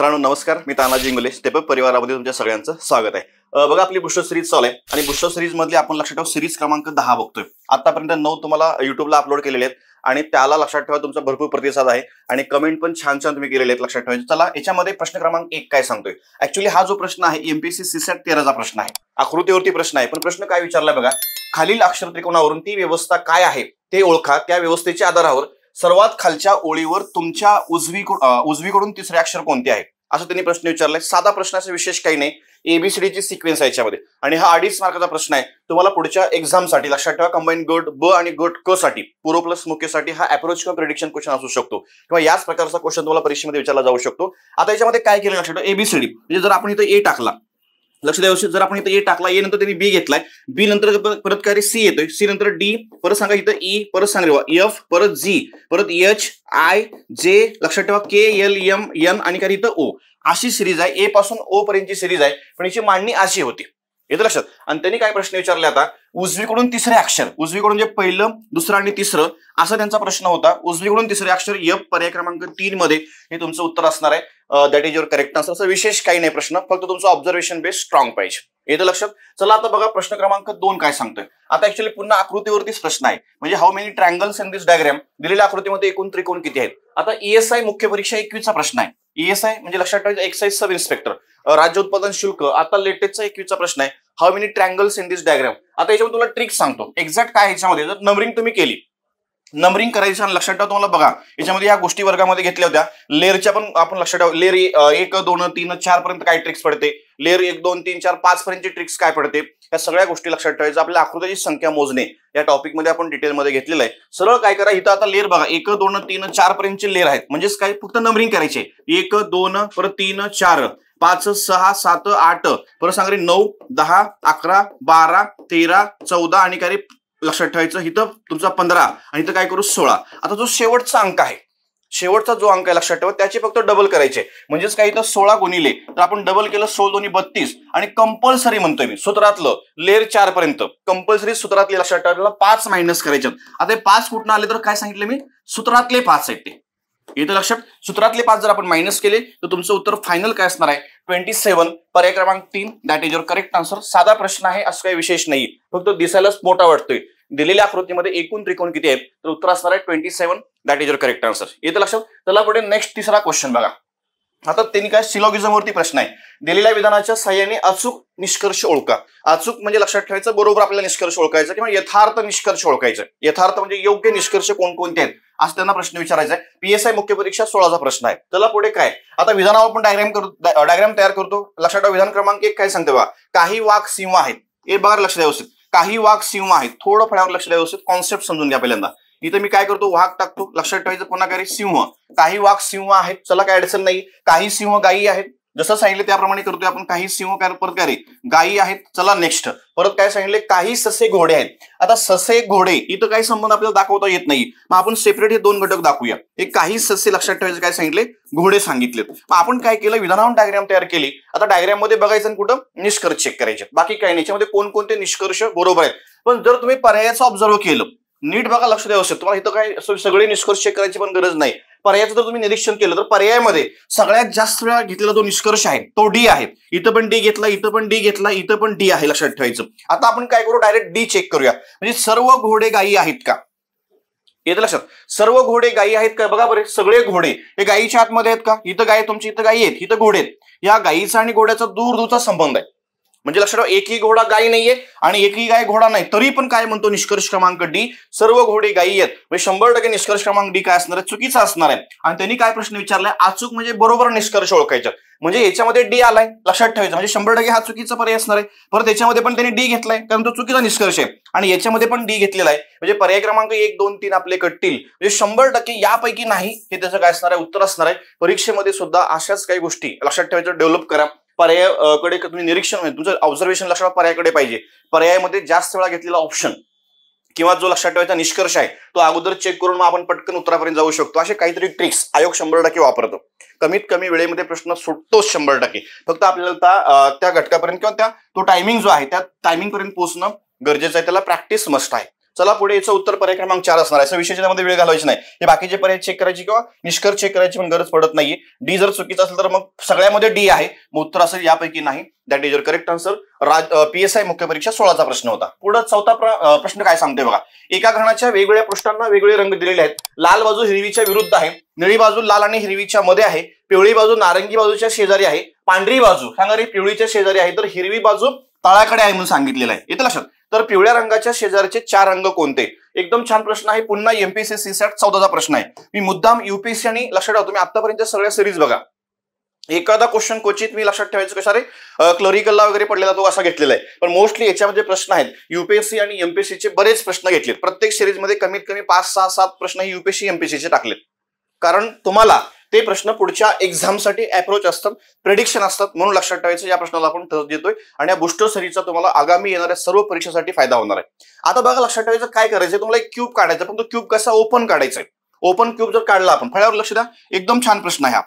मित्रांनो नमस्कार, मी Tanaji Ingole step up परिवारामध्ये तुमच्या सगळ्यांचं स्वागत आहे। बघा आपली बुस्टर सिरीज चालू आहे आणि बुस्टर सिरीज मधली आपण लक्षात ठेवा सिरीज क्रमांक 10 बघतोय। आतापर्यंत 9 तुम्हाला युट्यूबला अपलोड केलेले आहेत आणि त्याला लक्षात ठेवा तुमचा भरपूर प्रतिसाद आहे आणि कमेंट पण छान छान तुम्ही केलेले आहेत लक्षात ठेवायचे। चला याच्यामध्ये प्रश्न क्रमांक 1 काय सांगतोय। ऍक्च्युअली हा जो प्रश्न आहे एमपीएससी सीसॅट 13 चा प्रश्न आहे, आकृतीवरती प्रश्न आहे, पण प्रश्न काय विचारलाय बघा, खालील अक्षर त्रिकोणावरून ती व्यवस्था काय आहे ते ओळखा, त्या व्यवस्थेच्या आधारावर सर्वात खालच्या ओळीवर तुमच्या उजवीकडून तिसरे अक्षर कोणते आहे असं त्यांनी प्रश्न विचारलाय। साधा प्रश्नाचा विशेष काही नाही, एबीसीडी ची सिक्वेन्स आहे याच्यामध्ये आणि हा 2.5 मार्काचा प्रश्न आहे। तुम्हाला पुढच्या एक्झाम साठी लक्षात ठेवा कंबाईन गट ब आणि गट क साठी पूर्व प्लस मुख्यसाठी हा अप्रोच किंवा प्रेडिक्शन क्वेश्चन असू शकतो किंवा याच प्रकारचा क्वेश्चन तुम्हाला परीक्षेमध्ये विचारला जाऊ शकतो। आता याच्यामध्ये काय केलं लक्षात ठेवा, एबीसीडी म्हणजे जर आपण इथे ए टाकला, लक्ष द्या जर आपण इथे ए टाकला, ए नंतर त्यांनी बी घेतलाय, बी नंतर परत काय सी येतोय, सी नंतर डी, परत सांगा इथं ई, परत सांगा एफ, परत जी, परत एच आय जे, लक्षात ठेवा के एल एम एन आणि काय इथं ओ, अशी सिरीज आहे, ए पासून ओ पर्यंतची सिरीज आहे, पण याची मांडणी अशी होती येतं लक्षात। आणि त्यांनी काय प्रश्न विचारले, आता उजवीकडून तिसरे अक्षर, उजवीकडून जे पहिलं दुसरं आणि तिसरं असा त्यांचा प्रश्न होता। उजवीकडून तिसरे अक्षर एफ पर्याय क्रमांक 3 मध्ये हे तुमचं उत्तर असणार आहे, that is your correct answer. असं विशेष काही नाही प्रश्न, फक्त तुमचं ऑब्झर्वेशन बेस स्ट्रॉंग पाहिजे येतं लक्षात। चला आता बघा प्रश्न क्रमांक 2 काय सांगतोय। आता ऍक्च्युअली पुन्हा आकृतीवरतीच प्रश्न आहे, म्हणजे how many triangles in this diagram, दिलेल्या आकृतीमध्ये एकूण त्रिकोण किती आहेत। आता ईएसआय मुख्य परीक्षा 21 चा प्रश्न आहे, ईएसआय म्हणजे लक्षात ठेवायचं एक्साइज सब इन्स्पेक्टर राज्य उत्पादन शुल्क, आता लेटेस्टचा 21 चा प्रश्न आहे, how many triangles in this diagram. आता याच्यामध्ये तुला ट्रिक सांगतो एक्झॅक्ट काय ह्याच्यामध्ये, जर नंबरिंग तुम्ही केली, नंबरिंग करायची आणि लक्षात ठेवा तुम्हाला बघा याच्यामध्ये या गोष्टी वर्गामध्ये घेतल्या होत्या, लेअरच्या पण आपण लक्षात ठेवा, लेअर 1 2 3 4 पर्यंत काय ट्रिक्स पडते, लेअर 1 2 3 4 5 पर्यंतची ट्रिक्स काय पडते, या सगळ्या गोष्टी लक्षात ठेवायचं। आपल्या आकृतीची संख्या मोजणे या टॉपिक मध्ये आपण डिटेलमध्ये घेतलेलं आहे। सरळ काय करा, इथं आता लेअर बघा 1 2 3 4 पर्यंतचे लेअर आहेत, म्हणजेच काय फक्त नंबरिंग करायचे 1 2 परत 3 4 5 6 7 8 परत सांगा 9 10 11 12 13 14 आणि काय लक्षात ठेवायचं इथं तुमचा 15 आणि इथं काय करू 16। आता जो शेवटचा अंक आहे, शेवटचा जो अंक आहे लक्षात ठेवा त्याचे फक्त डबल करायचे, म्हणजेच काय इथं 16 गुणिले तर आपण डबल केलं 16 दोन्ही 32 आणि कंपल्सरी म्हणतोय मी सूत्रातलं लेअर 4 पर्यंत कंपल्सरी सूत्रातले लक्षात ठेवायला 5 मायनस करायचे। आता हे 5 कुठून आले तर काय सांगितलं मी, सूत्रातले 5 आहेत ते इथं लक्षात, सूत्रातले 5 जर आपण मायनस केले तर तुमचं उत्तर फायनल काय असणार आहे 27 पर्याय क्रमांक 3 that is your correct answer. साधा प्रश्न आहे, असं काही विशेष नाही, फक्त दिसायलाच मोठा वाटतोय। दिलेल्या आकृतीमध्ये एकूण त्रिकोण किती आहेत तर उत्तर असणार आहे 27 that is your correct answer येतं लक्षात। चला पुढे नेक्स्ट तिसरा क्वेश्चन बघा। आता त्यांनी काय सिलॉगिझम वरती प्रश्न आहे, दिलेल्या विधानाच्या सहाय्याने अचूक निष्कर्ष ओळखा। अचूक म्हणजे लक्षात ठेवायचं बरोबर आपल्याला निष्कर्ष ओळखायचा किंवा यथार्थ निष्कर्ष ओळखायचा, यथार्थ म्हणजे योग्य निष्कर्ष कोणकोणते आहेत असं त्यांना प्रश्न विचारायचा आहे। पीएसआय मुख्य परीक्षा 16 चा प्रश्न आहे। चला पुढे काय, आता विधानावर आपण डायग्राम तयार करतो, लक्षात ठेवा विधान क्रमांक 1 काय सांगते बघा, काही वाघ सिंह आहेत, हे बघा लक्ष द्या व्यवस्थित, काही वाघ सिंह आहेत, थोडं फळ्यावर लक्ष द्या व्यवस्थित, कॉन्सेप्ट समजून घ्या पहिल्यांदा। इथं मी काय करतो वाघ टाकतो, लक्षात ठेवायचं पुन्हा काय सिंह, काही वाघ सिंह आहेत, चला काय अडचण नाही, काही सिंह गायी आहेत, जसं सांगितलं त्याप्रमाणे करतोय आपण, काही सिंह काय परत काय गायी आहेत। चला नेक्स्ट परत काय सांगितले, काही ससे घोडे आहेत। आता ससे घोडे इथं काही संबंध आपल्याला दाखवता येत नाही, मग आपण सेपरेट हे 2 घटक दाखवूया। हे काही ससे लक्षात ठेवायचे काय सांगितले, घोडे सांगितलेत, मग आपण काय केलं विधानावरून डायग्राम तयार केली। आता डायग्राम मध्ये बघायचं आणि कुठं निष्कर्ष चेक करायचे, बाकी काही नाही, याच्यामध्ये कोणकोणते निष्कर्ष बरोबर आहेत। पण जर तुम्ही पर्यायाचं ऑब्झर्व केलं नीट बघा लक्ष द्या असेल, तुम्हाला इथं काय सगळे निष्कर्ष चेक करायची पण गरज नाही। पर्यायाचं जर तुम्ही निरीक्षण केलं तर पर्यायामध्ये सगळ्यात जास्त वेळा घेतलेला जो निष्कर्ष आहे तो डी आहे, इथं पण डी घेतला, इथं पण डी घेतला, इथं पण डी आहे लक्षात ठेवायचं। आता आपण काय करू डायरेक्ट डी चेक करूया, म्हणजे सर्व घोडे गायी आहेत का येतं लक्षात, सर्व घोडे गायी आहेत का बघा बरे, सगळे घोडे हे गायीच्या आतमध्ये आहेत का, इथं गाय तुमची, इथं गायी आहेत, इथं घोडे आहेत, या गायीचा आणि घोड्याचा दूर दूरचा संबंध आहे, म्हणजे लक्षात ठेवा एकही घोडा गाय नाहीये आणि एकही गाय घोडा नाही, तरी पण काय म्हणतो निष्कर्ष क्रमांक डी सर्व घोडे गायी आहेत, म्हणजे 100% निष्कर्ष क्रमांक डी काय असणार आहे, चुकीचा असणार आहे। आणि त्यांनी काय प्रश्न विचारलाय, अचूक म्हणजे बरोबर निष्कर्ष ओळखायचा, म्हणजे याच्यामध्ये डी आलाय लक्षात ठेवायचं, म्हणजे 100% हा चुकीचा पर्याय असणार आहे। परत याच्यामध्ये पण त्यांनी डी घेतलाय कारण तो चुकीचा निष्कर्ष आहे आणि याच्यामध्ये पण डी घेतलेला आहे, म्हणजे पर्याय क्रमांक 1 2 3 आपले कटतील, म्हणजे 100% यापैकी नाही हे त्याचं काय असणार आहे उत्तर असणार आहे। परीक्षेमध्ये सुद्धा अशाच काही गोष्टी लक्षात ठेवायचं, डेव्हलप करा। पर्यायाकडे तुम्ही निरीक्षण तुमचं ऑब्झर्वेशन लक्षात पर्यायाकडे पाहिजे, पर्यायामध्ये जास्त वेळा घेतलेला ऑप्शन किंवा जो लक्षात ठेवायचा निष्कर्ष आहे तो अगोदर चेक करून मग आपण पटकन उत्तरापर्यंत जाऊ शकतो। असे काहीतरी ट्रिक्स आयोग 100% वापरतो, कमीत कमी वेळेमध्ये प्रश्न सुटतोच 100%, फक्त आपल्याला त्या घटकापर्यंत किंवा तो टायमिंग जो आहे त्या टायमिंग पर्यंत पोहोचणं गरजेचं आहे, त्याला प्रॅक्टिस मस्ट आहे। चला पुढे याचं उत्तर पर्याय क्रमांक 4 असणार आहे. विषयाच्या मध्ये वेळ घालवायची नाही. हे बाकीचे पर्याय चेक करायची किंवा निष्कर्ष चेक करायची पण गरज पडत नाहीये. डी जर चुकीचं असेल तर मग सगळ्यामध्ये डी आहे, मग उत्तर असेल यापैकी नाही. That is your correct answer. PSI मुख्य परीक्षा 16चा प्रश्न होता. पुढे चौथा प्रश्न काय सांगतोय बघा. एका घनाच्या वेगवेगळ्या पृष्ठांना वेगवेगळे रंग दिलेले आहेत. लाल बाजू हिरवीच्या विरुद्ध आहे, निळी बाजू लाल आणि हिरवीच्या मध्ये आहे, पिवळी बाजू नारंगी बाजूच्या शेजारी आहे, पांढरी बाजू सांगा रे पिवळीच्या शेजारी आहे, तर हिरवी बाजू तळाकडे आहे म्हणून सांगितलेलं आहे. येतं लक्षात. तर पिवळ्या रंगाच्या शेजारचे 4 रंग कोणते? एकदम छान प्रश्न आहे. पुन्हा MPSC CSAT 14चा प्रश्न आहे. मी मुद्दाम UPSC आणि लक्षात ठेवा तुम्ही आतापर्यंत सगळ्या सिरीज बघा. एखादा क्वेश्चन क्वचित मी लक्षात ठेवायचं कशा रे क्लरिकलला वगैरे पडलेला तो असा घेतलेला आहे, पण मोस्टली याच्यामध्ये प्रश्न आहेत UPSC आणि MPSC चे बरेच प्रश्न घेतलेत. प्रत्येक सिरीजमध्ये कमीत कमी 5, 6, 7 प्रश्न हे UPSC MPSC चे टाकलेत, कारण तुम्हाला ते प्रश्न पुढच्या एक्झामसाठी अप्रोच असतात, प्रेडिक्शन असतात, म्हणून लक्षात ठेवायचं. या प्रश्नाला आपण टच देतोय आणि या बूस्टर सिरीजचा तुम्हाला आगामी येणाऱ्या सर्व परीक्षेसाठी फायदा होणार आहे. आता बघा लक्षात ठेवायचं काय करायचं, तुम्हाला एक क्यूब काढायचा, पण तो क्यूब कसा ओपन काढायचा आहे. ओपन क्यूब जर काढला आपण, फळ्यावर लक्ष द्या, एकदम छान प्रश्न आहे हा.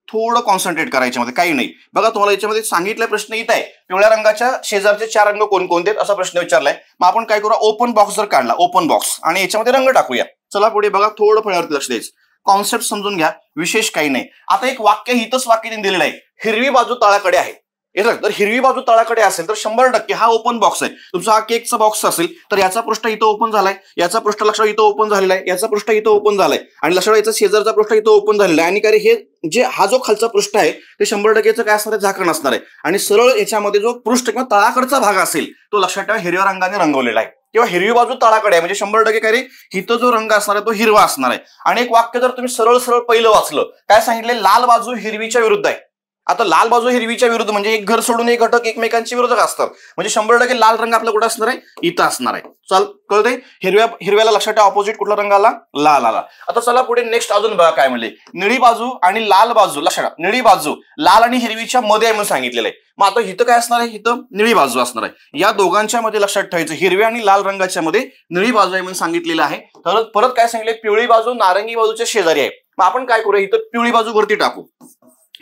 थोडं कॉन्सन्ट्रेट करायच्या मध्ये काही नाही. बघा तुम्हाला याच्यामध्ये सांगितलं प्रश्न इथं आहे, पिवळ्या रंगाच्या शेजारचे 4 रंग कोणकोणते असा प्रश्न विचारलाय. मग आपण काय करू, ओपन बॉक्स जर काढला, ओपन बॉक्स, आणि याच्यामध्ये रंग टाकूया. चला पुढे बघा, थोडं फळ्यावरती लक्ष द्यायचं, कॉन्सेप्ट समजून घ्या, विशेष काही नाही. आता एक वाक्य हितच वाक्य दिलेलं आहे, हिरवी बाजू तळाकडे आहे. तर हिरवी बाजू तळाकडे असेल तर 100% हा ओपन बॉक्स आहे. तुमचा हा केकचा बॉक्स असेल तर याचा पृष्ठ इथं ओपन झालाय, याचा पृष्ठ लक्षात इथं ओपन झालेला आहे, याचा पृष्ठ इथं ओपन झालाय, आणि लक्षात याचा शेजारचा पृष्ठ इथं ओपन झालेला आहे. आणि काय हे जे हा जो खालचा पृष्ठ आहे ते 100%चं काय असणार आहे, झाकण असणार आहे. आणि सरळ याच्यामध्ये जो पृष्ठ किंवा तळाकडचा भाग असेल तो लक्षात ठेवा हिरव्या रंगाने रंगवलेला आहे, किंवा हिरवी बाजू तळाकडे आहे, म्हणजे 100% काय रे हिथं जो रंग असणार आहे तो हिरवा असणार आहे. आणि एक वाक्य जर तुम्ही सरळ सरळ पहिलं वाचलं, काय सांगितलंय, लाल बाजू हिरवीच्या विरुद्ध आहे. आता लाल बाजू हिरवीच्या विरुद्ध म्हणजे एक घर सोडून एक घटक एकमेकांच्या विरोधक असतात, म्हणजे 100% लाल रंग आपला कुठं असणार आहे, इथं असणार आहे. चल कळतंय. हिरव्याला लक्षात ठेवा ऑपोजिट कुठला रंग आला, लाल आला. आता चला पुढे नेक्स्ट अजून बघा काय म्हणले, निळी बाजू आणि लाल बाजू लक्षात ठेवा, निळी बाजू लाल आणि हिरवीच्या मध्ये आहे म्हणून सांगितलेलं आहे. मग आता इथं काय असणार आहे, इथं निळी बाजू असणार आहे. या दोघांच्या मध्ये लक्षात ठेवायचं, हिरव्या आणि लाल रंगाच्या मध्ये निळी बाजू आहे म्हणून सांगितलेलं आहे. तर परत काय सांगितले, पिवळी बाजू नारंगी बाजूच्या शेजारी आहे. मग आपण काय करूया, इथं पिवळी बाजू वरती टाकू.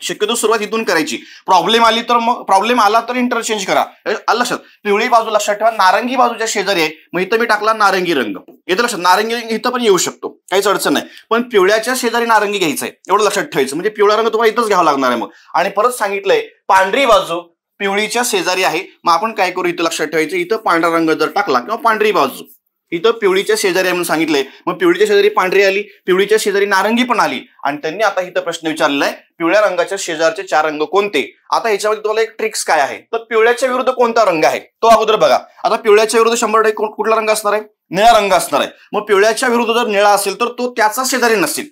शक्यतो सुरुवात इथून करायची. प्रॉब्लेम आली तर मग प्रॉब्लेम आला तर इंटरचेंज करा. लक्षात, पिवळी बाजू लक्षात ठेवा नारंगी बाजूच्या शेजारी आहे, मग इथं मी टाकला नारंगी रंग. इथं लक्षात, नारंगी रंग इथं पण येऊ शकतो, काहीच अडचण नाही, पण पिवळ्याच्या शेजारी नारंगी घ्यायचा आहे एवढं लक्षात ठेवायचं. म्हणजे पिवळा रंग तुम्हाला इथंच घ्यावा लागणार आहे. मग आणि परत सांगितलंय पांढरी बाजू पिवळीच्या शेजारी आहे, मग आपण काय करू, इथं लक्षात ठेवायचं, इथं पांढरा रंग जर टाकला किंवा पांढरी बाजू इथं पिवळीच्या शेजारी आहे म्हणून सांगितलंय, मग पिवळीच्या शेजारी पांढरी आली, पिवळीच्या शेजारी नारंगी पण आली. आणि त्यांनी आता इथं प्रश्न विचारलेला आहे, पिवळ्या रंगाच्या शेजारचे 4 रंग कोणते. आता ह्याच्यामध्ये तुम्हाला एक ट्रिक्स काय आहे, तर पिवळ्याच्या विरुद्ध कोणता रंग आहे तो अगोदर बघा. आता पिवळ्याच्या विरुद्ध 100% कुठला रंग असणार आहे, निळा रंग असणार आहे. मग पिवळ्याच्या विरुद्ध जर निळा असेल तर तो त्याचा शेजारी नसेल,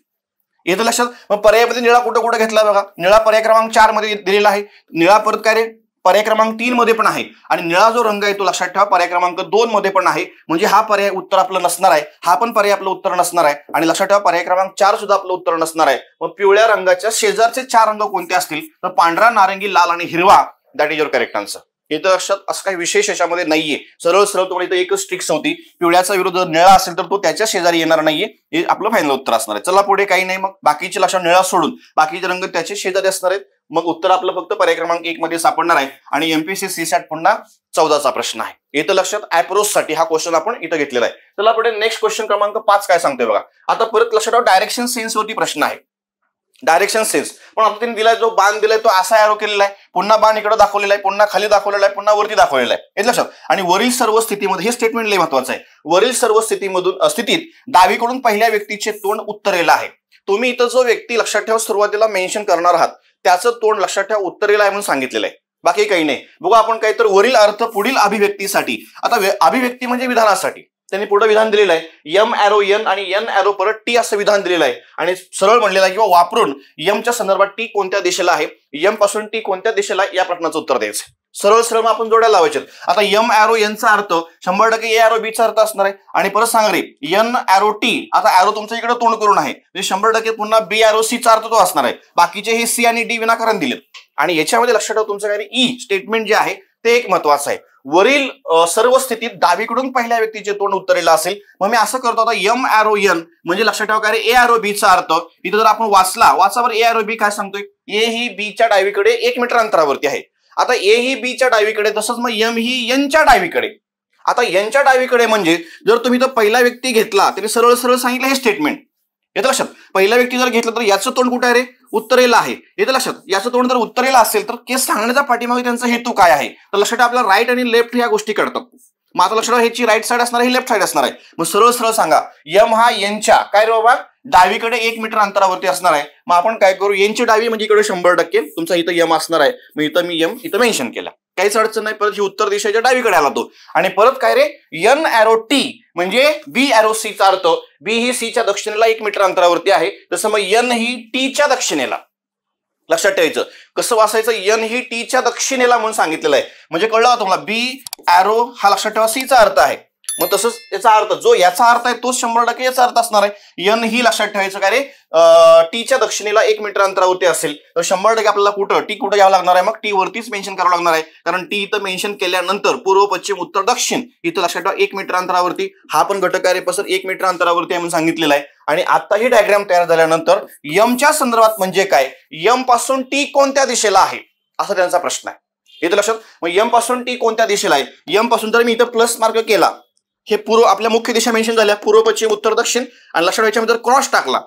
येतं लक्षात. मग पर्यायामध्ये निळा कुठं कुठं घेतला बघा, निळा पर्याय क्रमांक 4 मध्ये दिलेला आहे, निळा परत काय रे पर्याय क्रमांक 3 मध्ये पण आहे, आणि निळा जो रंग आहे तो लक्षात ठेवा पर्याय क्रमांक 2 मध्ये पण आहे. म्हणजे हा पर्याय उत्तर आपलं नसणार आहे, हा पण पर्याय आपलं उत्तर नसणार आहे, आणि लक्षात ठेवा पर्याय क्रमांक 4 सुद्धा आपलं उत्तर नसणार आहे. मग पिवळ्या रंगाच्या शेजारचे 4 रंग कोणते असतील, तर पांढरा, नारंगी, लाल आणि हिरवा. That is your correct answer. इथं लक्षात असं काही विशेष याच्यामध्ये नाहीये, सरळ सरळ तुम्हाला इथं एकच ट्रिक्स होती, पिवळ्याचा विरुद्ध निळा असेल तर तो त्याच्या शेजारी येणार नाहीये, हे आपलं फायनल उत्तर असणार आहे. चला पुढे काही नाही, मग बाकीचे लक्षात निळा सोडून बाकीचे रंग त्याचे शेजारी असणार आहेत. मग उत्तर आपलं फक्त पर्याय क्रमांक 1 मध्ये सापडणार आहे. आणि MPSC CSAT पुन्हा 14चा प्रश्न आहे. इथं लक्षात अप्रोच साठी हा क्वेश्चन आपण इथं घेतलेला आहे. चला पुढे नेक्स्ट क्वेश्चन क्रमांक 5 काय सांगतोय बघा. आता परत लक्षात ठेवा डायरेक्शन सेन्स वरती प्रश्न आहे. डायरेक्शन सेन्स पण आता त्यांनी दिलाय, जो बाण दिलाय तो असा एरो केलेला आहे, पुन्हा बाण इकडे दाखवलेला आहे, पुन्हा खाली दाखवलेला आहे, पुन्हा वरती दाखवलेला आहे. हे लक्षात. आणि वरील सर्व स्थितीमध्ये हे स्टेटमेंट लय महत्वाचं आहे, वरील सर्व स्थितीत डावीकडून पहिल्या व्यक्तीचे तोंड उत्तरेला आहे. तुम्ही इथं जो व्यक्ती लक्षात ठेवा सुरुवातीला मेन्शन करणार आहात त्याचं तोंड लक्षात ठेवा उत्तरेला आहे म्हणून सांगितलेलं आहे, बाकी काही नाही. बघा आपण काय तर वरील अर्थ पुढील अभिव्यक्तीसाठी. आता अभिव्यक्ती म्हणजे विधानासाठी त्यांनी पुढे विधान दिलेलं आहे, एम एरो एन आणि एन एरो परत टी असं विधान दिलेलं आहे. आणि सरळ म्हणलेलं आहे किंवा वापरून एमच्या संदर्भात टी कोणत्या दिशेला आहे, एम पासून टी कोणत्या दिशेला या प्रश्नाचं उत्तर द्यायचं. सरळ सरळ आपण जोड्या लावायचे. आता एम एरो एनचा अर्थ 100% ए एरो बीचा अर्थ असणार आहे. आणि परत सांग रे एन एरो टी, आता एरो तुमच्या इकडे तोंड करून आहे, म्हणजे 100% पुन्हा बी एरो सी चा अर्थ तो असणार आहे. बाकीचे हे सी आणि डी विनाकारण दिलेत. आणि याच्यामध्ये लक्षात ठेवा तुमचं काय ई स्टेटमेंट जे आहे ते एक महत्वाचं आहे. वरील सर्व स्थितीत डावीकडून पहिल्या व्यक्तीचे तोंड उत्तरेला असेल. मग मी असं करतो, आता एम एरो एन म्हणजे लक्षात ठेवा काय ए एरो बी चा अर्थ इथं जर आपण वाचावर ए एरो बी काय सांगतोय, ए ही बी च्या डावीकडे 1 मीटर अंतरावरती आहे. आता ए ही बी च्या डावीकडे, तसंच मग एम ही एन च्या डावीकडे. आता यांच्या डावीकडे म्हणजे जर तुम्ही तो पहिला व्यक्ती घेतला त्याने सरळ सरळ सांगितलं हे स्टेटमेंट, येतं लक्षात. पहिला व्यक्ती जर घेतला तर याचं तोंड कुठे आहे रे, उत्तरेला आहे, येतं लक्षात. याचं तोंड जर उत्तरेला असेल तर केस सांगण्याचा पाठीमागे त्यांचा हेतू काय आहे, तर लक्षात आपल्याला राईट आणि लेफ्ट ह्या गोष्टी कळतात. मग आता लक्षात ह्याची राईट साईड असणार आहे, लेफ्ट साईड असणार आहे. मग सरळ सरळ सांगा यम हा यांच्या काय रे बाबा डावीकडे 1 मीटर अंतरावरती असणार आहे. मग आपण काय करू, यांची डावी म्हणजे इकडे 100% तुमचा इथं यम असणार आहे. मग इथं मी यम इथं मेन्शन केला, काहीच अडचण नाही. परत ही उत्तर दिशेच्या डावीकडे आला तो. आणि परत काय रे एन एरो टी म्हणजे बी एरो सी चा अर्थ बी ही सी च्या दक्षिणेला 1 मीटर अंतरावरती आहे, तसं मग एन ही टी च्या दक्षिणेला. लक्षात ठेवायचं कसं वाचायचं, एन ही टी च्या दक्षिणेला म्हणून सांगितलेलं आहे. म्हणजे कळलं का तुम्हाला, बी एरो हा लक्षात ठेवा सी चा अर्थ आहे. मग तसंच याचा अर्थ जो याचा अर्थ आहे तोच 100% याचा अर्थ असणार आहे. एन ही लक्षात ठेवायचं काय रे टीच्या दक्षिणेला 1 मीटर अंतरावरती असेल तर 100% आपल्याला कुठं टी कुठं घ्यावं लागणार आहे, मग टी वरतीच मेन्शन करावं लागणार आहे. कारण टी इथं मेन्शन केल्यानंतर पूर्व पश्चिम उत्तर दक्षिण इथं लक्षात ठेवा 1 मीटर अंतरावरती हा पण घटक आहे पसर 1 मीटर अंतरावरती आहे म्हणून सांगितलेलं आहे. आणि आता ही डायग्राम तयार झाल्यानंतर यमच्या संदर्भात म्हणजे काय, यम पासून टी कोणत्या दिशेला आहे असा त्यांचा प्रश्न आहे. इथं लक्षात, मग यम पासून टी कोणत्या दिशेला आहे, यम पासून जर मी इथं प्लस मार्क केला, हे पूर्व आपल्या मुख्य दिशा मेन्शन झाल्या पूर्व पश्चिम उत्तर दक्षिण, आणि लक्षात याच्यामध्ये क्रॉस टाकला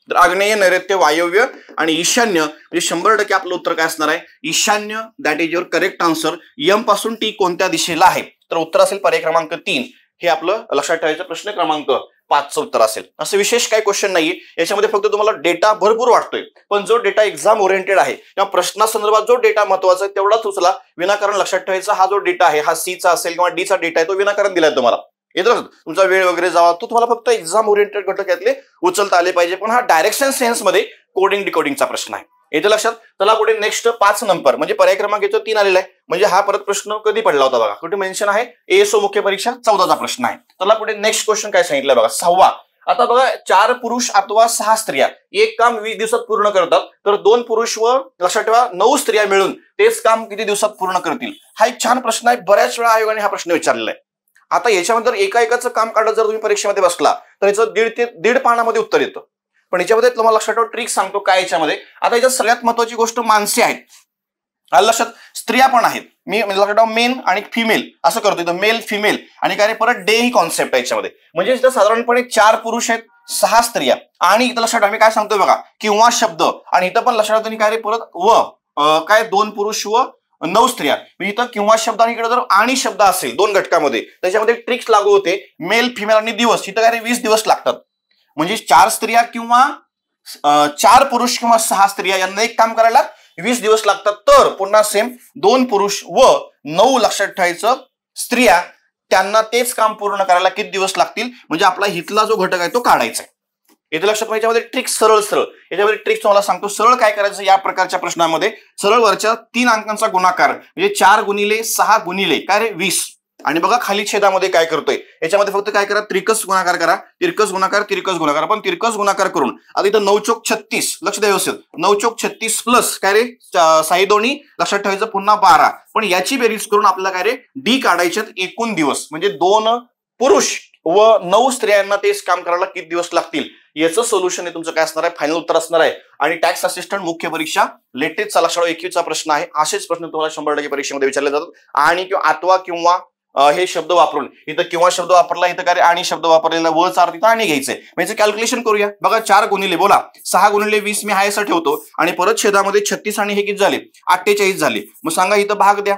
तर आग्नेय नैऋत्य वायव्य आणि ईशान्य म्हणजे 100% आपलं उत्तर काय असणार आहे ईशान्य. That is your correct answer. यम पासून टी कोणत्या दिशेला आहे तर उत्तर असेल पर्याय क्रमांक 3. हे आपलं लक्षात ठेवायचं प्रश्न क्रमांक 5चं उत्तर असेल. असं विशेष काही क्वेश्चन नाहीये याच्यामध्ये, फक्त तुम्हाला डेटा भरपूर वाटतोय पण जो डेटा एक्झाम ओरिएंटेड आहे किंवा प्रश्नासंदर्भात जो डेटा महत्वाचा आहे तेवढाच उचला. विनाकारण लक्षात ठेवायचा हा जो डेटा आहे हा सी चा असेल किंवा डी चा डेटा आहे तो विनाकारण दिलाय तुम्हाला. येतं तुमचा वेळ वगैरे जावा तो तुम्हाला फक्त एक्झाम ओरिएंटेड घटक यातले उचलता आले पाहिजे. पण हा डायरेक्शन सेन्स मध्ये कोडिंग डिकोडिंगचा प्रश्न आहे. येतं लक्षात. चला पुढे नेक्स्ट 5 नंबर म्हणजे पर्याय क्रमांक 3 आलेला आहे. म्हणजे हा परत प्रश्न कधी पडला होता बघा, कुठे मेन्शन आहे एएसओ मुख्य परीक्षा 14चा प्रश्न आहे. चला पुढे नेक्स्ट क्वेश्चन काय सांगितलं बघा 6वा. आता बघा 4 पुरुष अथवा 6 स्त्रिया एक काम 20 दिवसात पूर्ण करतात तर 2 पुरुष व लक्षात ठेवा 9 स्त्रिया मिळून तेच काम किती दिवसात पूर्ण करतील. हा एक छान प्रश्न आहे, बऱ्याच वेळा आयोगाने हा प्रश्न विचारलेला आहे. आता याच्यामध्ये जर एकाचं काम काढत जर तुम्ही परीक्षेमध्ये बसला तर याचं 1.5 ते 1.5 पानामध्ये उत्तर येतं. पण याच्यामध्ये तुम्हाला लक्षात ठेवा ट्रिक सांगतो काय याच्यामध्ये. आता याच्यात सगळ्यात महत्वाची गोष्ट माणसे आहेत, लक्षात स्त्रिया पण आहेत. मी लक्षात ठेवा मेन आणि फिमेल असं करतो, इथं मेल फिमेल आणि काय परत डे ही कॉन्सेप्ट आहे याच्यामध्ये. म्हणजे इथं साधारणपणे 4 पुरुष आहेत 6 स्त्रिया आणि इथं लक्षात ठेवा मी काय सांगतोय बघा किंवा शब्द, आणि इथं पण लक्षात ठेवा काय रे परत व काय 2 पुरुष व 9 स्त्रिया. इथं किंवा शब्द आणि इकडे जर आणि शब्द असेल 2 घटकामध्ये त्याच्यामध्ये ट्रिक्स लागू होते. मेल फिमेल आणि दिवस इथं काय रे 20 दिवस लागतात. म्हणजे 4 स्त्रिया किंवा 4 पुरुष किंवा 6 स्त्रिया यांना एक काम करायला 20 दिवस लागतात. तर पुन्हा सेम 2 पुरुष व 9 लक्षात ठेवायचं स्त्रिया त्यांना तेच काम पूर्ण करायला किती दिवस लागतील. म्हणजे आपला हितला जो घटक आहे तो काढायचा आहे. इथे लक्षात ठेवा याच्यामध्ये ट्रिक्स सरळ याच्यामध्ये ट्रिक्स तुम्हाला सांगतो. सरळ काय करायचं या प्रकारच्या प्रश्नामध्ये, सरळ वरच्या 3 अंकांचा गुणाकार म्हणजे 4 गुणिले 6 गुणिले काय रे 20 आणि बघा खाली छेदामध्ये काय करतोय याच्यामध्ये फक्त काय करा त्रिकस गुणाकार करा, तिरकस गुणाकार. पण तिरकस गुणाकार करून आता इथं 9 चोक 36 लक्ष द्यावं असेल 9 चोक 36 प्लस काय रे 6 दोन्ही लक्षात ठेवायचं पुन्हा 12. पण याची बेरीज करून आपल्याला काय रे डी काढायच्यात एकूण दिवस. म्हणजे 2 पुरुष व 9 स्त्रियांना तेच काम करायला किती दिवस लागतील याचं सोल्युशन हे तुमचं काय असणार आहे फायनल उत्तर असणार आहे. आणि टॅक्स असिस्टंट मुख्य परीक्षा लेटेस्टचा लक्षात 21चा प्रश्न आहे. असेच प्रश्न तुम्हाला 100% परीक्षेमध्ये विचारले जातात. आणि किंवा अथवा किंवा हे शब्द वापरून इथं किंवा शब्द वापरला इथं काय आणि शब्द वापरलेला व चा अर्थ आणि घ्यायचंय. म्हणजे कॅल्क्युलेशन करूया बघा 4 गुणिले बोला 6 गुणिले 20 मी हाय असं ठेवतो आणि परत छेदामध्ये 36 आणि हे किती झाले 48 झाले. मग सांगा इथं भाग द्या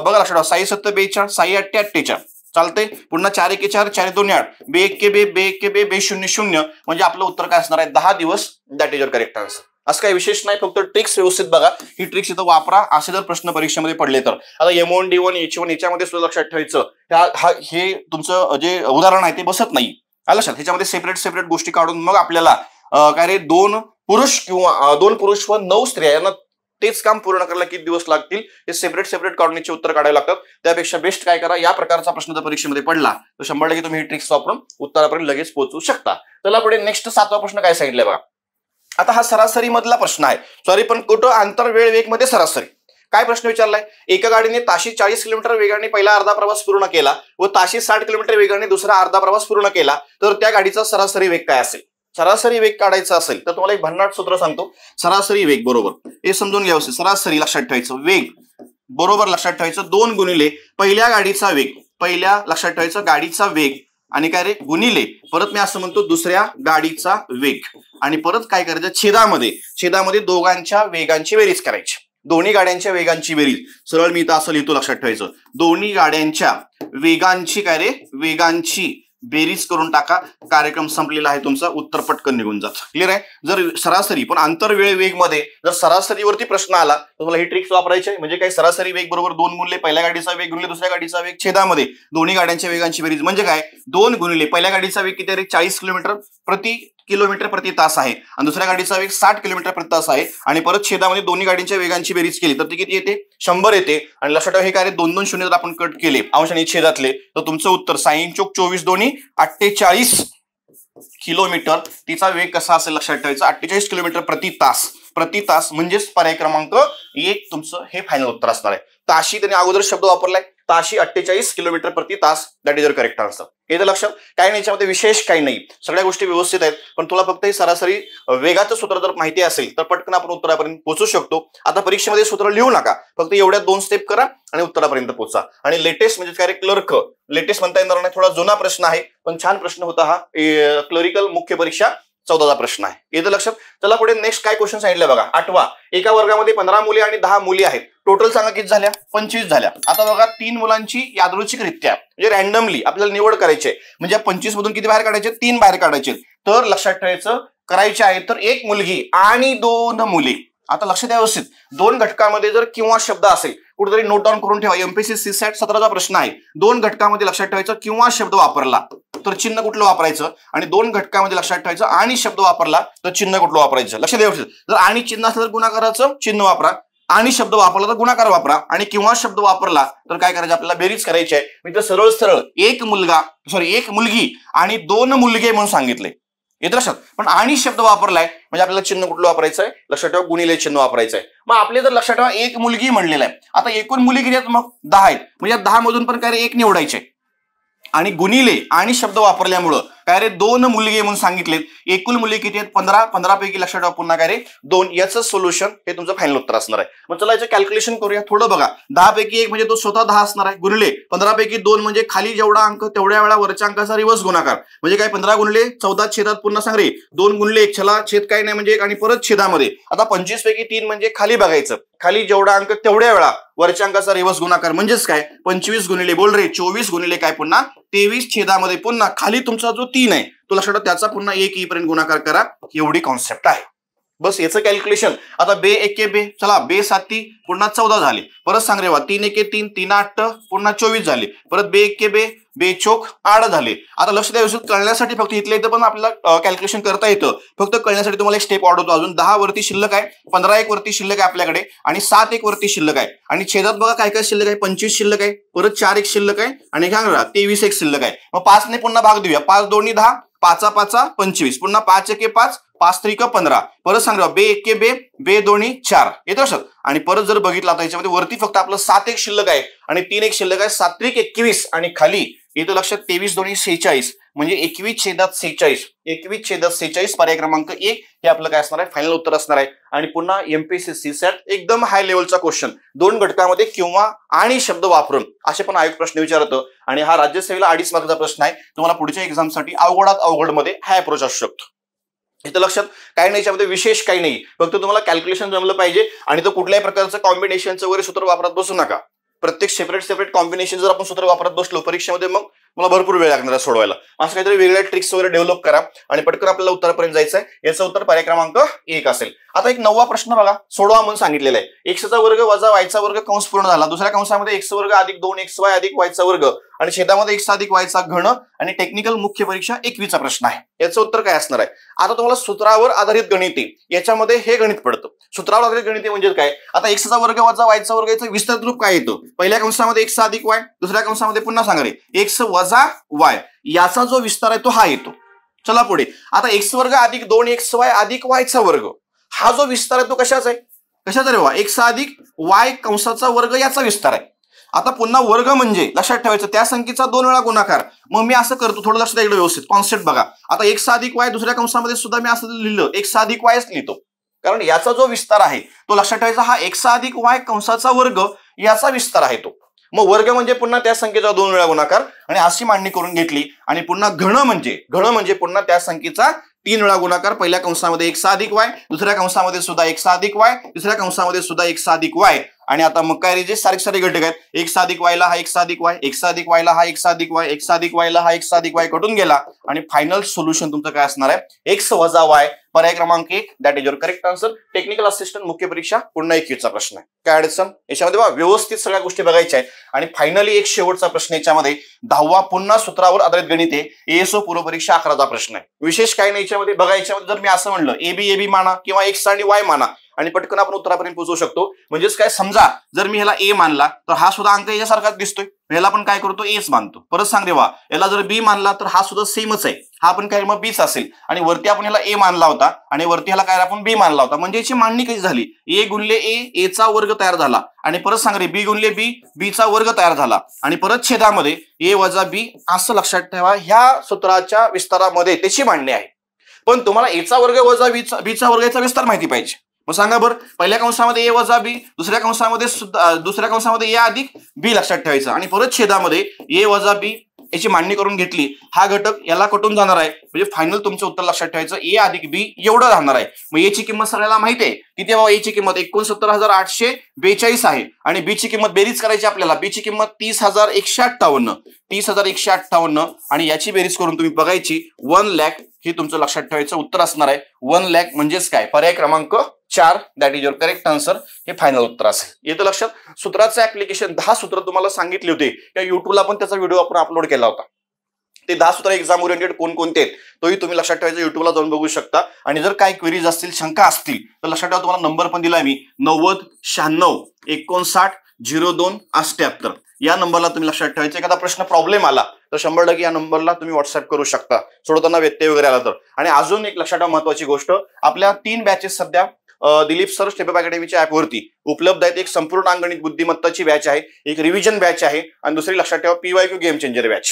बघा लक्षात 6 7 42 6 8 48 चालते. पुन्हा 4 1 4 4 2 8 बे 1 बे बे 1 बे बे 0 0 म्हणजे आपलं उत्तर काय असणार आहे 10 दिवस. That is your correct answer. असं काही विशेष नाही, फक्त ट्रिक्स व्यवस्थित बघा. ही ट्रिक्स इथं वापरा असे जर प्रश्न परीक्षेमध्ये पडले तर. आता M1 D1 H1 याच्यामध्ये सुद्धा लक्षात ठेवायचं हे तुमचं जे उदाहरण आहे ते बसत नाही लक्षात. ह्याच्यामध्ये सेपरेट गोष्टी काढून मग आपल्याला काय रे 2 पुरुष व 9 स्त्रिया यांना तेच काम पूर्ण करायला किती दिवस लागतील हे सेपरेट काढण्याचे उत्तर काढायला लागतात. त्यापेक्षा बेस्ट काय करा या प्रकारचा प्रश्न जर परीक्षेमध्ये पडला तर 100% तुम्ही ही ट्रिक्स वापरून उत्तरापर्यंत लगेच पोहोचू शकता. चला पुढे नेक्स्ट 7वा प्रश्न काय सांगितलंय बघा. आता हा सरासरी मधला प्रश्न आहे. सॉरी पण कुठं अंतर वेळ वेग मध्ये सरासरी काय प्रश्न विचारलाय. एका गाडीने ताशी 40 किलोमीटर वेगाने पहिला अर्धा प्रवास पूर्ण केला व ताशी 60 किलोमीटर वेगाने दुसरा अर्धा प्रवास पूर्ण केला तर त्या गाडीचा सरासरी वेग काय असेल. सरासरी वेग काढायचा असेल तर तुम्हाला एक भन्नाट सूत्र सांगतो. सरासरी वेग बरोबर हे समजून घ्यावं. सरासरी लक्षात ठेवायचं वेग बरोबर लक्षात ठेवायचं 2 गुणिले पहिल्या गाडीचा वेग पहिल्या लक्षात ठेवायचं गाडीचा वेग आणि काय रे गुणिले परत मी असं म्हणतो दुसऱ्या गाडीचा वेग आणि परत काय करायचं छेदामध्ये दोघांच्या वेगांची बेरीज करायची. दोन्ही गाड्यांच्या वेगांची बेरीज सरळ मी इथं असं लिहितो लक्षात ठेवायचं. दोन्ही गाड्यांच्या वेगांची काय रे वेगांची बेरीज करून टाका. कार्यक्रम संपलेला आहे तुमचा. उत्तर पटकन निघून जात. क्लिअर आहे. जर सरासरी पण आंतर वेळ वेग मध्ये जर सरासरीवरती प्रश्न आला तर मला ही ट्रिक्स वापरायची आहे. म्हणजे काय सरासरी वेग बरोबर 2 गुणिले पहिल्या गाडीचा वेग गुणिले दुसऱ्या गाडीचा वेग छेदामध्ये दोन्ही गाड्यांच्या वेगांची बेरीज म्हणजे काय 2 गुणिले पहिल्या गाडीचा वेग किती आहे 40 किलोमीटर प्रति तास आहे आणि दुसऱ्या गाडीचा वेग 60 किलोमीटर प्रति तास आहे आणि परत छेदामध्ये दोन्ही गाड्यांच्या वेगांची बेरीज केली तर ती किती येते 100 येते. आणि लक्षात ठेवा हे काय 2 शून्य जर आपण कट केले अंश आणि छेदातले तर तुमचं उत्तर 6 चोक 24 दोन्ही 48 किलोमीटर. तिचा वेग कसा असेल लक्षात ठेवायचं 48 किलोमीटर प्रति तास म्हणजेच पर्याय क्रमांक 1 तुमचं हे फायनल उत्तर असणार आहे. ताशी त्याने अगोदर शब्द वापरलाय ताशी 48 किलोमीटर प्रति तास. That is your correct answer. हे तर लक्षात काही नाही याच्यामध्ये विशेष काही नाही सगळ्या गोष्टी व्यवस्थित आहेत पण तुला फक्त हे सरासरी वेगाचं सूत्र जर माहिती असेल तर पटकन आपण उत्तरापर्यंत पोहोचू शकतो. आता परीक्षेमध्ये सूत्र लिहू नका फक्त एवढ्या 2 स्टेप करा आणि उत्तरापर्यंत पोहोचा. आणि लेटेस्ट म्हणजे काय क्लर्क लेटेस्ट म्हणता येणार नाही थोडा जुना प्रश्न आहे पण छान प्रश्न होता हा. क्लरिकल मुख्य परीक्षा 14चा प्रश्न आहे. येतं लक्षात. चला पुढे नेक्स्ट काय क्वेश्चन सांगितलं बघा. 8वा एका वर्गामध्ये 15 मुले आणि 10 मुली आहेत. टोटल सांगा किती झाल्या 25 झाल्या. आता बघा 3 मुलांची यादृच्छिकरित्या म्हणजे रॅन्डमली आपल्याला निवड करायची आहे. म्हणजे 25 मधून किती बाहेर काढायचे 3 बाहेर काढायचे. तर लक्षात ठेवायचं करायचे आहे तर 1 मुलगी आणि 2 मुली. आता लक्ष द्या व्यवस्थित 2 घटकामध्ये जर किंवा शब्द असेल कुठेतरी नोट डाऊन करून ठेवा. एमपीएससी सीसॅट 17चा प्रश्न आहे. 2 घटकामध्ये लक्षात ठेवायचं किंवा शब्द वापरला तर चिन्ह कुठलं वापरायचं आणि 2 घटकामध्ये लक्षात ठेवायचं आणि शब्द वापरला तर चिन्ह कुठलं वापरायचं. लक्ष द्या व्यवस्थित. जर आणि चिन्ह असलं तर गुणाकाराचं चिन्ह वापरा आणि शब्द वापरला तर गुणाकार वापरा आणि किंवा शब्द वापरला तर काय करायचं आपल्याला बेरीज करायची आहे. मी तर सरळ 1 मुलगी आणि 2 मुलगे म्हणून सांगितले. येत लक्षात. पण आणि शब्द वापरलाय म्हणजे आपल्याला चिन्ह कुठलं वापरायचं आहे लक्षात ठेवा गुणिले चिन्ह वापरायचं आहे. मग आपले जर लक्षात ठेवा 1 मुलगी म्हणलेला आहे. आता एकूण मुली किती आहेत मग 10 आहेत. म्हणजे 10 मधून पण काय 1 निवडायचे आणि गुणिले आणि शब्द वापरल्यामुळं काय रे 2 मुलगे म्हणून सांगितले. एकूण मुली किती आहेत 15 पैकी लक्षात ठेवा पुन्हा काय रे 2. याचं सोल्युशन हे तुमचं फायनल उत्तर असणार आहे. मग चला याचं कॅल्क्युलेशन करूया. थोडं बघा 10 पैकी 1 म्हणजे तो स्वतः 10 असणार आहे गुणिले 15 पैकी 2 म्हणजे खाली जेवढा अंक तेवढ्या वेळा वरच्या अंकाचा रिवर्स गुणाकार म्हणजे काय 15 गुणिले 14 छेदात पुन्हा सांग रे 2 गुणिले 1 चला छेद काय नाही म्हणजे 1 आणि परत छेदामध्ये. आता 25 पैकी 3 म्हणजे खाली बघायचं खाली जेवढा अंक तेवढ्या वेळा वरच्या अंकाचा रिवर्स गुणाकार म्हणजेच काय 25 गुणिले बोल रे 24 गुणिले काय पुन्हा 23 छेदामध्ये पुन्हा खाली तुमचा जो 3 आहे तो लक्षात ठेवा त्याचा पुन्हा 1 येईपर्यंत गुणाकार करा. एवढी कॉन्सेप्ट आहे. बस याचं कॅल्क्युलेशन. आता बे 1 बे चला बे 7 पुन्हा 14 झाले. परत सांग रे वा 3 1 3 3 8 पुन्हा 24 झाले. परत बे 1 बे बे चोक 8 झाले. आता लक्ष द्या कळण्यासाठी फक्त इथल्या इथं पण आपल्याला कॅल्क्युलेशन करता येतं. फक्त कळण्यासाठी तुम्हाला एक स्टेप आवडतो अजून 10 वरती शिल्लक आहे 15 1 वरती शिल्लक आहे आपल्याकडे आणि 7 1 वरती शिल्लक आहे आणि छेदात बघा काय काय शिल्लक आहे 25 शिल्लक आहे परत 4 1 शिल्लक आहे आणि काय 23 1 शिल्लक आहे. मग 5 ने पुन्हा भाग देऊया 5 2 10 5 5 25 पुन्हा 5 1 5 5 3 15 परत सांगा बे 1 बे बे 2 4 येतो सर. आणि परत जर बघितलं आता याच्यामध्ये वरती फक्त आपलं 7 1 शिल्लक आहे आणि 3 1 शिल्लक आहे 7 3 21 आणि खाली येतो लक्षात 23 2 46 म्हणजे 21 छेदात 46 पर्याय क्रमांक 1 हे आपलं काय असणार आहे फायनल उत्तर असणार आहे. आणि पुन्हा एमपीएससी सीसॅट एकदम हाय लेवलचा क्वेश्चन 2 घटकामध्ये किंवा आणि शब्द वापरून असे पण आयोग प्रश्न विचारतो आणि हा राज्यसेवेला 2.5 मार्काचा प्रश्न आहे. तुम्हाला पुढच्या एक्झामसाठी अवघडात अवघड मध्ये हा अप्रोच असू शकतो. इथं लक्षात काही नाही याच्यामध्ये विशेष काही नाही फक्त तुम्हाला कॅल्क्युलेशन जमलं पाहिजे आणि तो कुठल्याही प्रकारचं कॉम्बिनेशनचं वगैरे सूत्र वापरत बसू नका. प्रत्येक सेपरेट कॉम्बिनेशन जर आपण सूत्र वापरत बसलो परीक्षेमध्ये मग मला भरपूर वेळ लागणार आहे सोडवायला. असं काहीतरी वेगळ्या ट्रिक्स वगैरे डेव्हलप करा आणि पटकन आपल्याला उत्तरापर्यंत जायचं आहे. याचं उत्तर पर्याय क्रमांक 1 असेल. आता एक 9वा प्रश्न बघा सोडवा म्हणून सांगितलेला आहे. x चा वर्ग वजा y चा वर्ग कंस पूर्ण झाला. दुसऱ्या कंसामध्ये x वर्ग अधिक 2xy अधिक y चा वर्ग आणि छेदामध्ये x अधिक y चा घन आणि टेक्निकल मुख्य परीक्षा 21चा प्रश्न आहे. याचं उत्तर काय असणार आहे. आता तुम्हाला सूत्रावर आधारित गणिते याच्यामध्ये हे गणित पडतं. सूत्रावर आधारित गणिते म्हणजे काय आता x चा वर्ग वजा y चा वर्ग याचं विस्तृत रूप काय येतं. पहिल्या कंसामध्ये x अधिक y दुसऱ्या कंसामध्ये पुन्हा सांगा रे x वजा y याचा जो विस्तार आहे तो हा येतो. चला पुढे आता x वर्ग अधिक 2xy अधिक y चा वर्ग हा जो विस्तार आहे तो कशाचा रे वा x अधिक y कंसाचा वर्ग याचा विस्तार आहे. आता पुन्हा वर्ग म्हणजे लक्षात ठेवायचं त्या संख्येचा 2 वेळा गुणाकार. मग मी असं करतो थोडं लक्षात द्या व्यवस्थित कॉन्सेप्ट बघा. आता x अधिक y दुसऱ्या कंसामध्ये सुद्धा मी असं लिहिलं x अधिक y लिहितो कारण याचा जो विस्तार आहे तो लक्षात ठेवायचा हा x अधिक y कंसाचा वर्ग याचा विस्तार आहे तो. मग वर्ग म्हणजे पुन्हा त्या संख्येचा 2 वेळा गुणाकार आणि अशी मांडणी करून घेतली. आणि पुन्हा घन म्हणजे पुन्हा त्या संख्येचा 3 वेळा गुणाकार. पहिल्या कंसामध्ये x अधिक y, दुसऱ्या कंसामध्ये सुद्धा x अधिक y, तिसऱ्या कंसामध्ये सुद्धा x अधिक y. आणि आता मग काय जे सारे घटक आहेत, x अधिक y ला हा x अधिक y, x अधिक y ला हा x अधिक y, x अधिक y ला हा x अधिक y कटून गेला. आणि फायनल सोल्युशन तुमचं काय असणार आहे, x वजा y. पर्याय क्रमांक 1 that is your correct answer. Technical assistant मुख्य परीक्षा पुन्हा 21चा प्रश्न आहे. काय अडचण याच्यामध्ये व्यवस्थित सगळ्या गोष्टी बघायच्या आहेत. आणि फायनली एक शेवटचा प्रश्न याच्यामध्ये 10वा पुन्हा सूत्रावर आधारित गणित आहे. एएसओ पूर्व परीक्षा 11चा प्रश्न आहे. विशेष काही नाही याच्यामध्ये बघायच्या. जर मी असं म्हणलं ए बी माना किंवा x आणि y माना आणि पटकन आपण उत्तरापर्यंत पोहोचू शकतो. म्हणजेच काय, समजा जर मी ह्याला ए मानला तर हा सुद्धा अंक याच्यासारखाच दिसतोय, ह्याला पण काय करतो एच मानतो. परत सांग रे वा, याला जर बी मानला तर हा सुद्धा सेमच आहे, हा पण काय मग बीच असेल. आणि वरती आपण ह्याला ए मानला होता आणि वरती ह्याला काय आपण बी मानला होता. म्हणजे याची मांडणी कशी झाली, ए गुणले ए चा वर्ग तयार झाला. आणि परत सांग रे बी गुणले बी चा वर्ग तयार झाला. आणि परत छेदामध्ये ए वजा बी असं लक्षात ठेवा. ह्या सूत्राच्या विस्तारामध्ये त्याची मांडणी आहे. पण तुम्हाला ए चा वर्ग वजा बी चा वर्ग याचा विस्तार माहिती पाहिजे. मग सांगा बरं, पहिल्या कंसामध्ये ए वजा बी, दुसऱ्या कंसामध्ये ए अधिक बी लक्षात ठेवायचं. आणि परत छेदामध्ये ए वजा बी याची मांडणी करून घेतली. हा घटक याला कटून जाणार आहे. म्हणजे फायनल तुमचं उत्तर लक्षात ठेवायचं ए अधिक बी एवढं राहणार आहे. मग याची किंमत सगळ्याला माहिती आहे किती बाबा, याची किंमत 69,842 आहे. आणि बी ची किंमत बेरीज करायची आपल्याला. बी ची किंमत 30,158 आणि याची बेरीज करून तुम्ही बघायची 1 लाख. हे तुमचं लक्षात ठेवायचं उत्तर असणार आहे 1 लाख. म्हणजेच काय, पर्याय क्रमांक 4 that is your correct answer. हे फायनल उत्तर असेल. येतं लक्षात. सूत्राचं ऍप्लिकेशन 10 सूत्र तुम्हाला सांगितले होते, त्या युट्यूबला पण त्याचा व्हिडिओ आपण अपलोड केला होता. ते 10 सूत्र एक्झाम ओरिएंटेड कोणकोणते आहेत तोही तुम्ही लक्षात ठेवायचं, युट्यूबला जाऊन बघू शकता. आणि जर काही क्वेरीज असतील, शंका असतील तर लक्षात ठेवा, तुम्हाला नंबर पण दिलाय मी 9096590278. या नंबरला तुम्ही लक्षात ठेवायचं. एखादा प्रश्न प्रॉब्लेम आला तर 100% या नंबरला तुम्ही व्हॉट्सअप करू शकता, सोडवताना व्यत्यय वगैरे आला तर. आणि अजून एक लक्षात ठेवा महत्वाची गोष्ट, आपल्या 3 बॅचेस सध्या दिलीप सर स्टेप अप अकॅडमीच्या ऍपवरती उपलब्ध आहेत. एक संपूर्ण अंगणित बुद्धिमत्ताची बॅच आहे, एक रिव्हिजन बॅच आहे आणि दुसरी लक्षात ठेवा PYQ गेम चेंजर बॅच.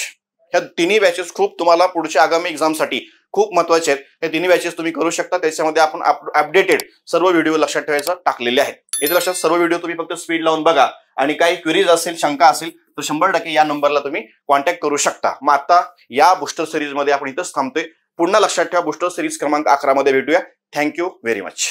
ह्या तिन्ही बॅचेस खूप तुम्हाला पुढच्या आगामी एक्झामसाठी खूप महत्वाचे आहेत. हे तिन्ही बॅचेस तुम्ही करू शकता. त्याच्यामध्ये आपण अपडेटेड सर्व व्हिडिओ लक्षात ठेवायचं टाकलेले आहेत. याच्या लक्षात सर्व व्हिडिओ तुम्ही फक्त स्पीड लावून बघा. आणि काही क्वेरीज असेल, शंका असेल तर 100% या नंबरला तुम्ही कॉन्टॅक्ट करू शकता. मग आता या बुस्टर सिरीज मध्ये आपण इथंच थांबतोय. पुन्हा लक्षात ठेवा, बुस्टर सिरीज क्रमांक 11 मध्ये भेटूया. Thank you very much.